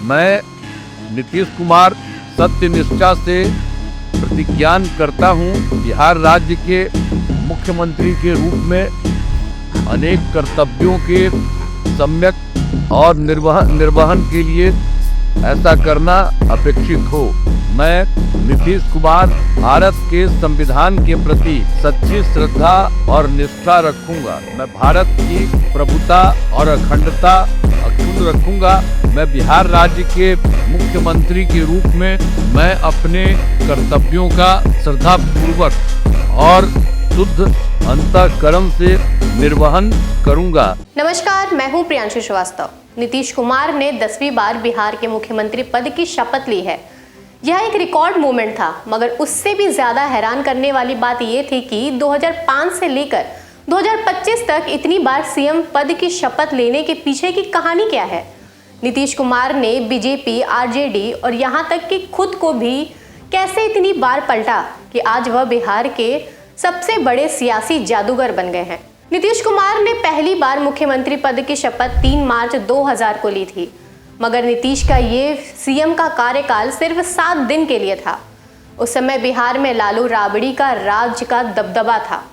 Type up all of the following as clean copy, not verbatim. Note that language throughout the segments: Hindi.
मैं नीतीश कुमार सत्य निष्ठा से प्रतिज्ञान करता हूँ। बिहार राज्य के मुख्यमंत्री के रूप में अनेक कर्तव्यों के सम्यक और निर्वहन के लिए ऐसा करना अपेक्षित हो। मैं नीतीश कुमार भारत के संविधान के प्रति सच्ची श्रद्धा और निष्ठा रखूंगा। मैं भारत की प्रभुता और अखंडता अक्षुण्ण रखूंगा। मैं बिहार राज्य के मुख्यमंत्री के रूप में मैं अपने कर्तव्यों का श्रद्धापूर्वक और शुद्ध अंतःकरण से निर्वहन करूंगा। नमस्कार, मैं हूं प्रियांशु श्रीवास्तव। नीतीश कुमार ने 10वीं बार बिहार के मुख्यमंत्री पद की शपथ ली है। यह एक रिकॉर्ड मोमेंट था, मगर उससे भी ज्यादा हैरान करने वाली बात यह थी कि 2005 से लेकर 2025 तक इतनी बार सीएम पद की शपथ लेने के पीछे की कहानी क्या है। नीतीश कुमार ने बीजेपी, आरजेडी और यहां तक कि खुद को भी कैसे इतनी बार पलटा कि आज वह बिहार के सबसे बड़े सियासी जादूगर बन गए हैं। नीतीश कुमार ने पहली बार मुख्यमंत्री पद की शपथ 3 मार्च 2000 को ली थी, मगर नीतीश का ये सीएम का कार्यकाल सिर्फ 7 दिन के लिए था। उस समय बिहार में लालू राबड़ी का राज का दबदबा था।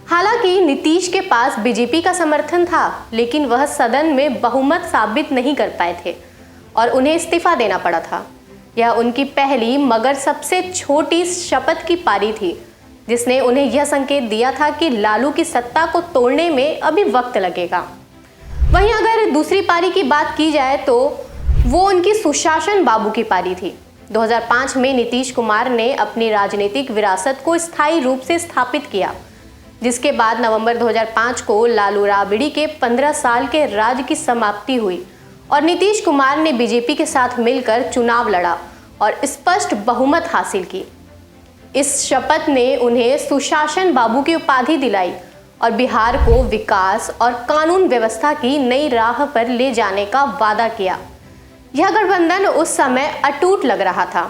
हालांकि नीतीश के पास बीजेपी का समर्थन था, लेकिन वह सदन में बहुमत साबित नहीं कर पाए थे और उन्हें इस्तीफा देना पड़ा था। यह उनकी पहली मगर सबसे छोटी शपथ की पारी थी, जिसने उन्हें यह संकेत दिया था कि लालू की सत्ता को तोड़ने में अभी वक्त लगेगा। वहीं अगर दूसरी पारी की बात की जाए तो वो उनकी सुशासन बाबू की पारी थी। 2005 में नीतीश कुमार ने अपनी राजनीतिक विरासत को स्थायी रूप से स्थापित किया, जिसके बाद नवंबर 2005 को लालू राबड़ी के 15 साल के राज की समाप्ति हुई और नीतीश कुमार ने बीजेपी के साथ मिलकर चुनाव लड़ा और स्पष्ट बहुमत हासिल की। इस शपथ ने उन्हें सुशासन बाबू की उपाधि दिलाई और बिहार को विकास और कानून व्यवस्था की नई राह पर ले जाने का वादा किया। यह गठबंधन उस समय अटूट लग रहा था।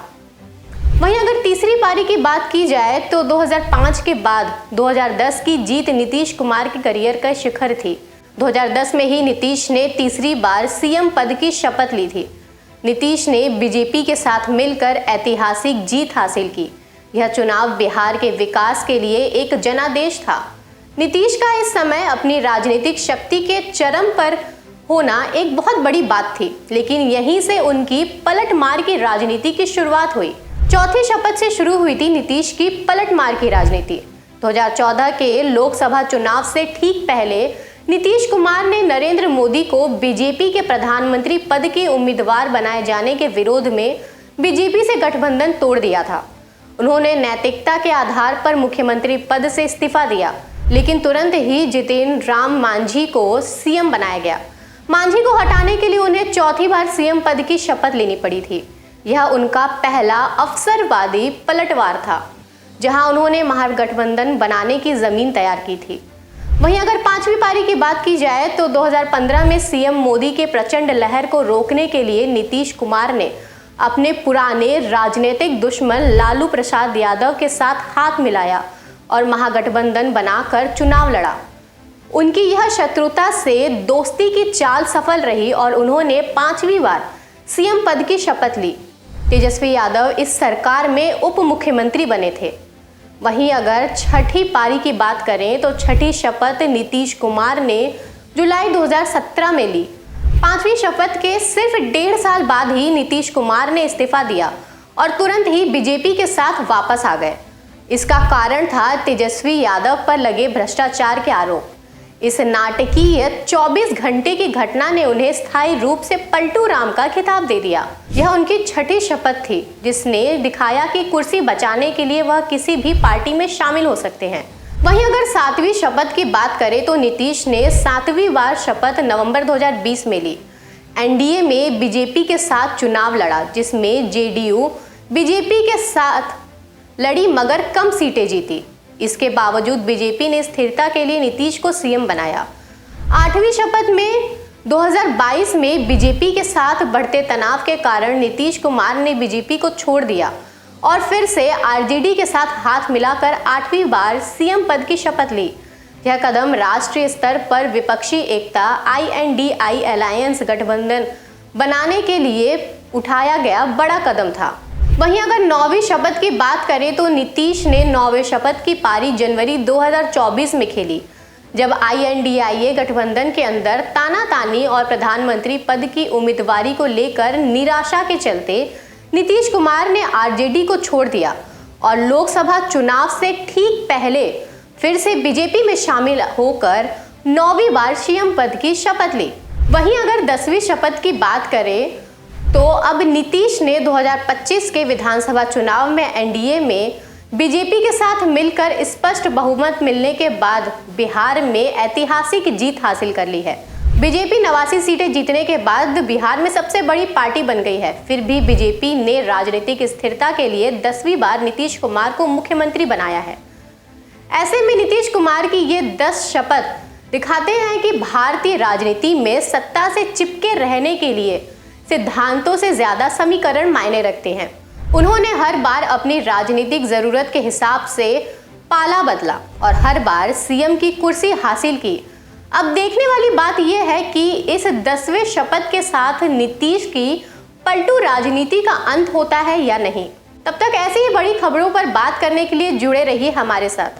वहीं अगर तीसरी पारी की बात की जाए तो 2005 के बाद 2010 की जीत नीतीश कुमार के करियर का शिखर थी। 2010 में ही नीतीश ने तीसरी बार सीएम पद की शपथ ली थी। नीतीश ने बीजेपी के साथ मिलकर ऐतिहासिक जीत हासिल की। यह चुनाव बिहार के विकास के लिए एक जनादेश था। नीतीश का इस समय अपनी राजनीतिक शक्ति के चरम पर होना एक बहुत बड़ी बात थी, लेकिन यहीं से उनकी पलटमार की राजनीति की शुरुआत हुई। चौथी शपथ से शुरू हुई थी नीतीश की पलटमार की राजनीति। 2014 के लोकसभा चुनाव से ठीक पहले नीतीश कुमार ने नरेंद्र मोदी को बीजेपी के प्रधानमंत्री पद के उम्मीदवार बनाए जाने के विरोध में बीजेपी से गठबंधन तोड़ दिया था। उन्होंने नैतिकता के आधार पर मुख्यमंत्री पद से इस्तीफा दिया, लेकिन तुरंत ही जितेन राम मांझी को सीएम बनाया गया। मांझी को हटाने के लिए उन्हें चौथी बार सीएम पद की शपथ लेनी पड़ी थी। यह उनका पहला अवसरवादी पलटवार था, जहां उन्होंने महागठबंधन बनाने की जमीन तैयार की थी। वहीं अगर पांचवी पारी की बात की जाए तो 2015 में सीएम मोदी के प्रचंड लहर को रोकने के लिए नीतीश कुमार ने अपने पुराने राजनीतिक दुश्मन लालू प्रसाद यादव के साथ हाथ मिलाया और महागठबंधन बनाकर चुनाव लड़ा। उनकी यह शत्रुता से दोस्ती की चाल सफल रही और उन्होंने 5वीं बार सीएम पद की शपथ ली। तेजस्वी यादव इस सरकार में उप मुख्यमंत्री बने थे। वहीं अगर छठी पारी की बात करें तो छठी शपथ नीतीश कुमार ने जुलाई 2017 में ली। 5वीं शपथ के सिर्फ 1.5 साल बाद ही नीतीश कुमार ने इस्तीफा दिया और तुरंत ही बीजेपी के साथ वापस आ गए। इसका कारण था तेजस्वी यादव पर लगे भ्रष्टाचार के आरोप। इस नाटकीय 24 घंटे की घटना ने उन्हें स्थायी रूप से पलटू राम का खिताब दे दिया। यह उनकी छठी शपथ थी, जिसने दिखाया कि कुर्सी बचाने के लिए वह किसी भी पार्टी में शामिल हो सकते हैं। वहीं अगर 7वीं शपथ की बात करें तो नीतीश ने 7वीं बार शपथ नवंबर 2020 में ली। एनडीए में बीजेपी के साथ चुनाव लड़ा, जिसमें जेडीयू बीजेपी के साथ लड़ी मगर कम सीटें जीती। इसके बावजूद बीजेपी ने स्थिरता के लिए नीतीश को सीएम बनाया। 8वीं शपथ में 2022 में बीजेपी के साथ बढ़ते तनाव के कारण नीतीश कुमार ने बीजेपी को छोड़ दिया और फिर से आरजेडी के साथ हाथ मिलाकर 8वीं बार सीएम पद की शपथ ली। यह कदम राष्ट्रीय स्तर पर विपक्षी एकता INDI अलायंस गठबंधन बनाने के लिए उठाया गया बड़ा कदम था। वहीं अगर 9वीं शपथ की बात करें तो नीतीश ने 9वें शपथ की पारी जनवरी 2024 में खेली, जब INDIA गठबंधन के अंदर तानातानी और प्रधानमंत्री पद की उम्मीदवारी को लेकर निराशा के चलते नीतीश कुमार ने RJD को छोड़ दिया और लोकसभा चुनाव से ठीक पहले फिर से बीजेपी में शामिल होकर 9वीं बार CM पद की शपथ ली। वहीं अगर 10वीं शपथ की बात करें तो अब नीतीश ने 2025 के विधानसभा चुनाव में NDA में बीजेपी के साथ मिलकर स्पष्ट बहुमत मिलने के बाद बिहार में ऐतिहासिक जीत हासिल कर ली है। बीजेपी 89 सीटें जीतने के बाद बिहार में सबसे बड़ी पार्टी बन गई है। फिर भी बीजेपी ने राजनीतिक स्थिरता के लिए 10वीं बार नीतीश कुमार को मुख्यमंत्री बनाया है। ऐसे में नीतीश कुमार की ये 10 शपथ दिखाते हैं कि भारतीय राजनीति में सत्ता से चिपके रहने के लिए सिद्धांतों से ज्यादा समीकरण मायने रखते हैं। उन्होंने हर बार अपनी राजनीतिक जरूरत के हिसाब से पाला बदला और हर बार CM की कुर्सी हासिल की। अब देखने वाली बात यह है कि इस 10वें शपथ के साथ नीतीश की पलटू राजनीति का अंत होता है या नहीं। तब तक ऐसी ही बड़ी खबरों पर बात करने के लिए जुड़े रहिए हमारे साथ।